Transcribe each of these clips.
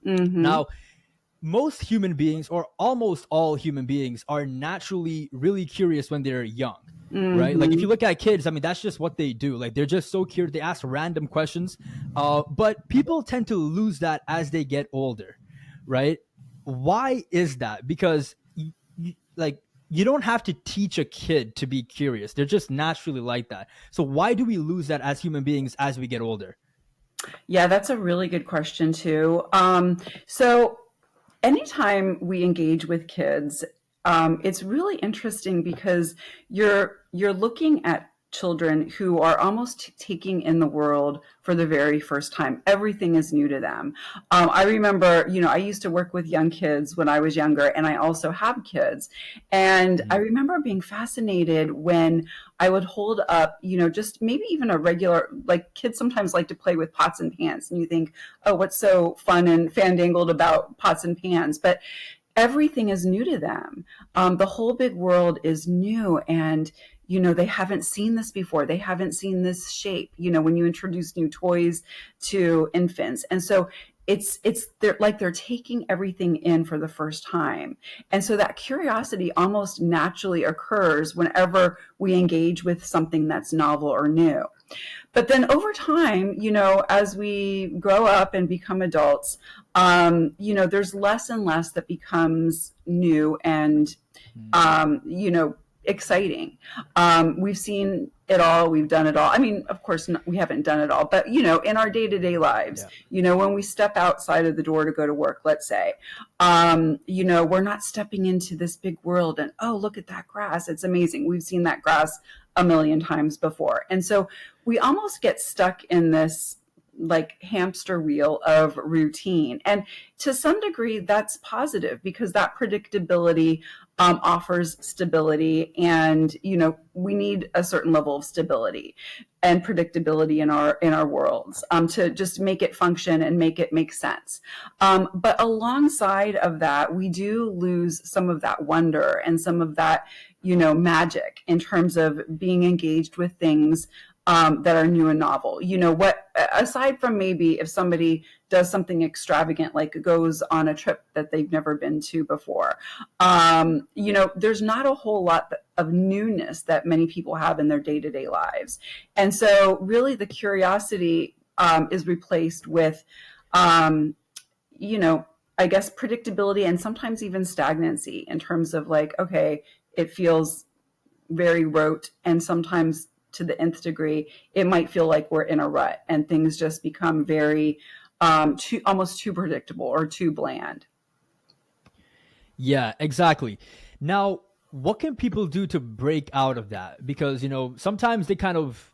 Mm-hmm. Now, most human beings, or almost all human beings, are naturally really curious when they're young, right? Like if you Mm-hmm. look at kids, I mean, that's just what they do. Like they're just so curious. They ask random questions. But people tend to lose that as they get older, right? Why is that? Because like you don't have to teach a kid to be curious. They're just naturally like that. So why do we lose that as human beings as we get older? Yeah, that's a really good question too. So anytime we engage with kids, it's really interesting because you're looking at children who are almost taking in the world for the very first time. Everything is new to them. I remember, I used to work with young kids when I was younger, and I also have kids. And I Mhm. remember being fascinated when I would hold up, just maybe even a regular, like kids sometimes like to play with pots and pans, and you think, oh, what's so fun and fandangled about pots and pans? But everything is new to them. The whole big world is new, and they haven't seen this before. They haven't seen this shape. When you introduce new toys to infants, and so they're taking everything in for the first time, and so that curiosity almost naturally occurs whenever we engage with something that's novel or new. But then over time, as we grow up and become adults, there's less and less that becomes new and, Mhm. um, you know, exciting. We've seen it all. We've done it all. I mean, of course, we haven't done it all, but, in our day to day lives, Yeah. when we step outside of the door to go to work, let's say, we're not stepping into this big world and, oh, look at that grass. It's amazing. We've seen that grass a million times before. And so we almost get stuck in this like hamster wheel of routine. And to some degree, that's positive because that predictability offers stability. And, we need a certain level of stability and predictability in our worlds to just make it function and make it make sense. But alongside of that, we do lose some of that wonder and some of that, magic in terms of being engaged with things that are new and novel. What, aside from maybe if somebody does something extravagant, like goes on a trip that they've never been to before, there's not a whole lot of newness that many people have in their day to day lives. And so, really, the curiosity is replaced with, um, you know, I guess predictability and sometimes even stagnancy in terms of like, okay, it feels very rote, and sometimes to the nth degree, it might feel like we're in a rut and things just become very almost too predictable or too bland. Yeah, exactly. Now, what can people do to break out of that? Because, sometimes they kind of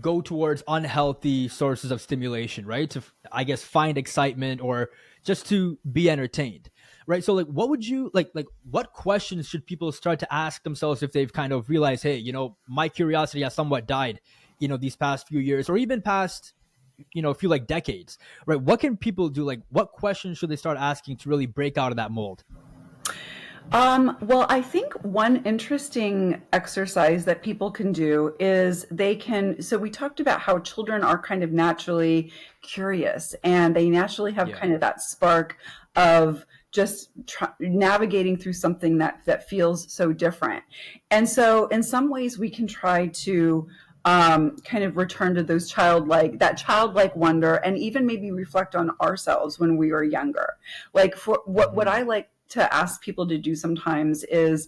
go towards unhealthy sources of stimulation, right? To, I guess, find excitement or just to be entertained, right? So, like, what would you like, what questions should people start to ask themselves if they've kind of realized, hey, my curiosity has somewhat died, these past few years or even past, a few like decades, right? What can people do? Like, what questions should they start asking to really break out of that mold? Well, I think one interesting exercise that people can do is they can. So, we talked about how children are kind of naturally curious and they naturally have Yeah. kind of that spark of just navigating through something that feels so different. And so, in some ways, we can try to kind of return to that childlike wonder, and even maybe reflect on ourselves when we were younger. Like, for what Hmm. I like to ask people to do sometimes is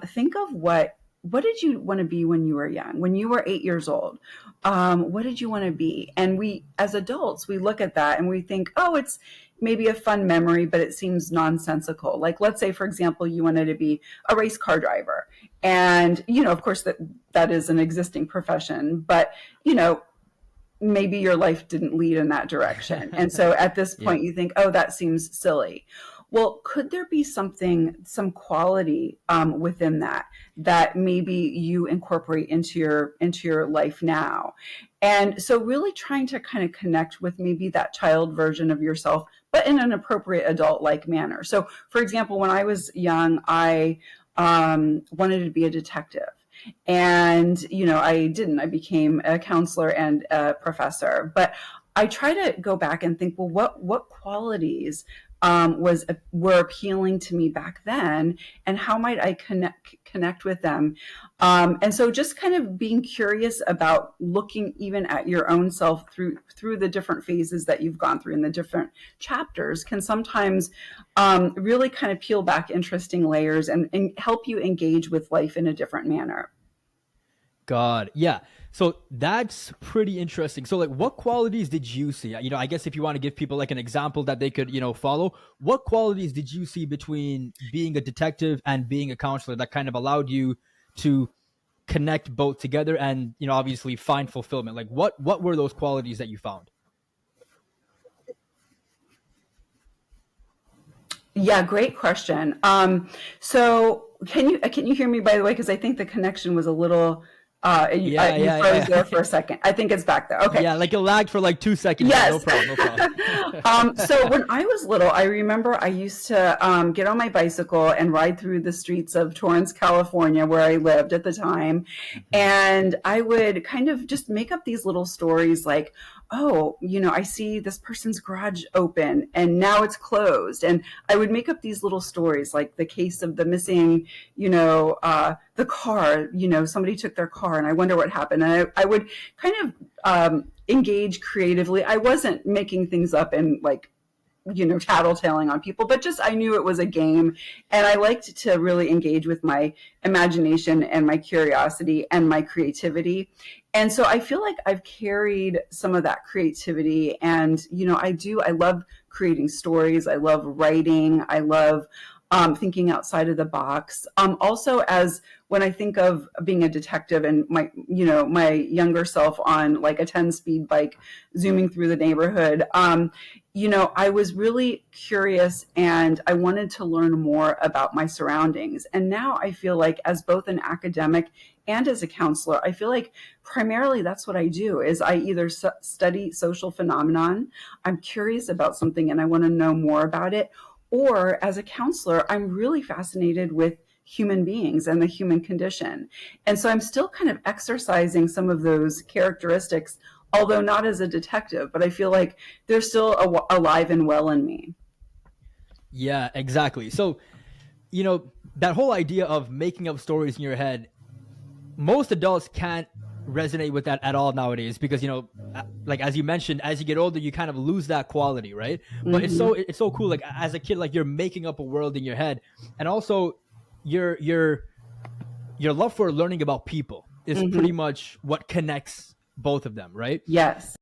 think of what did you want to be when you were young, when you were 8 years old? What did you want to be? And we, as adults, we look at that and we think, oh, it's maybe a fun memory, but it seems nonsensical. Like, let's say, for example, you wanted to be a race car driver. And, of course, that is an existing profession, but, maybe your life didn't lead in that direction. And so at this Yeah. point, you think, oh, that seems silly. Well, could there be some quality within that maybe you incorporate into your life now? And so, really trying to kind of connect with maybe that child version of yourself, but in an appropriate adult-like manner. So, for example, when I was young, I wanted to be a detective. And, I didn't. I became a counselor and a professor. But I try to go back and think, well, what qualities were appealing to me back then, and how might I connect with them? And so, just kind of being curious about looking even at your own self through the different phases that you've gone through in the different chapters can sometimes really kind of peel back interesting layers and help you engage with life in a different manner. God, yeah. So that's pretty interesting. So, like, what qualities did you see? I guess if you want to give people like an example that they could, follow, what qualities did you see between being a detective and being a counselor that kind of allowed you to connect both together and, obviously find fulfillment? Like, what were those qualities that you found? Yeah, great question. So can you hear me, by the way? Because I think the connection was a little Yeah, you yeah, froze there yeah. for a second. I think it's back there. Okay. Yeah, like it lagged for like 2 seconds, but no Yes. problem, no problem. So when I was little, I remember I used to get on my bicycle and ride through the streets of Torrance, California, where I lived at the time. And I would kind of just make up these little stories like, oh, I see this person's garage open and now it's closed. And I would make up these little stories like the case of the missing, the car, somebody took their car and I wonder what happened. And I would kind of engage creatively. I wasn't making things up and like, tattletaling on people, but just I knew it was a game. And I liked to really engage with my imagination and my curiosity and my creativity. And so I feel like I've carried some of that creativity. And, I love creating stories. I love writing. I love thinking outside of the box. Also, as when I think of being a detective and my younger self on like a 10-speed bike zooming through the neighborhood, I was really curious and I wanted to learn more about my surroundings. And now I feel like as both an academic and as a counselor, I feel like primarily that's what I do is I either study social phenomenon, I'm curious about something and I want to know more about it, or as a counselor, I'm really fascinated with human beings and the human condition. And so I'm still kind of exercising some of those characteristics, although not as a detective, but I feel like they're still alive and well in me. Yeah, exactly. So, that whole idea of making up stories in your head, most adults can't resonate with that at all nowadays because like as you mentioned, as you get older you kind of lose that quality, right? But Mm-hmm. it's so cool, like as a kid, like you're making up a world in your head, and also your your love for learning about people is Mm-hmm. pretty much what connects both of them, right? Yes.